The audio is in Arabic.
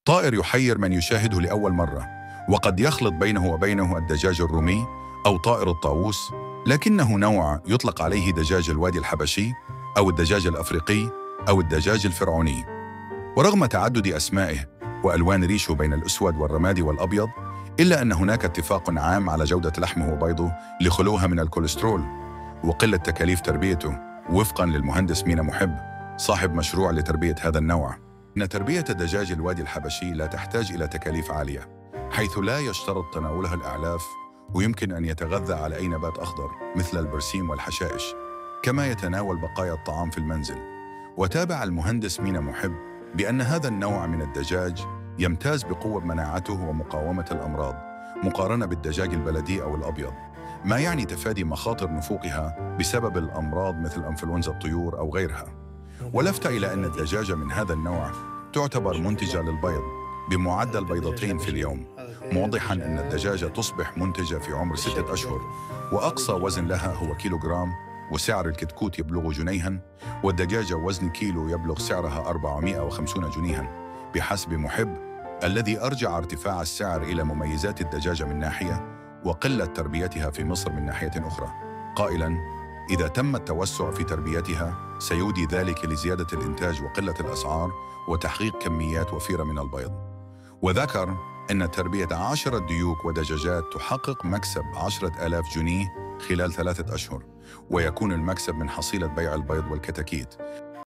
طائر يحير من يشاهده لأول مرة، وقد يخلط بينه وبينه الدجاج الرومي أو طائر الطاووس، لكنه نوع يطلق عليه دجاج الوادي الحبشي أو الدجاج الأفريقي أو الدجاج الفرعوني. ورغم تعدد أسمائه وألوان ريشه بين الأسود والرمادي والأبيض، إلا أن هناك اتفاق عام على جودة لحمه وبيضه لخلوها من الكوليسترول وقلة تكاليف تربيته، وفقاً للمهندس مينا محب صاحب مشروع لتربية هذا النوع. إن تربية الدجاج الوادي الحبشي لا تحتاج إلى تكاليف عالية، حيث لا يشترط تناولها الأعلاف، ويمكن أن يتغذى على أي نبات أخضر مثل البرسيم والحشائش، كما يتناول بقايا الطعام في المنزل. وتابع المهندس مينا محب بأن هذا النوع من الدجاج يمتاز بقوة مناعته ومقاومة الأمراض مقارنة بالدجاج البلدي أو الأبيض، ما يعني تفادي مخاطر نفوقها بسبب الأمراض مثل أنفلونزا الطيور أو غيرها. ولفت إلى أن الدجاجة من هذا النوع تعتبر منتجة للبيض بمعدل بيضتين في اليوم، موضحاً أن الدجاجة تصبح منتجة في عمر 6 أشهر، وأقصى وزن لها هو كيلوغرام، وسعر الكتكوت يبلغ جنيها، والدجاجة وزن كيلو يبلغ سعرها 450 جنيها بحسب محب، الذي أرجع ارتفاع السعر إلى مميزات الدجاجة من ناحية وقلة تربيتها في مصر من ناحية أخرى، قائلاً: إذا تم التوسع في تربيتها سيودي ذلك لزيادة الإنتاج وقلة الأسعار وتحقيق كميات وفيرة من البيض. وذكر أن تربية 10 ديوك ودجاجات تحقق مكسب 10,000 جنيه خلال 3 أشهر، ويكون المكسب من حصيلة بيع البيض والكتاكيت،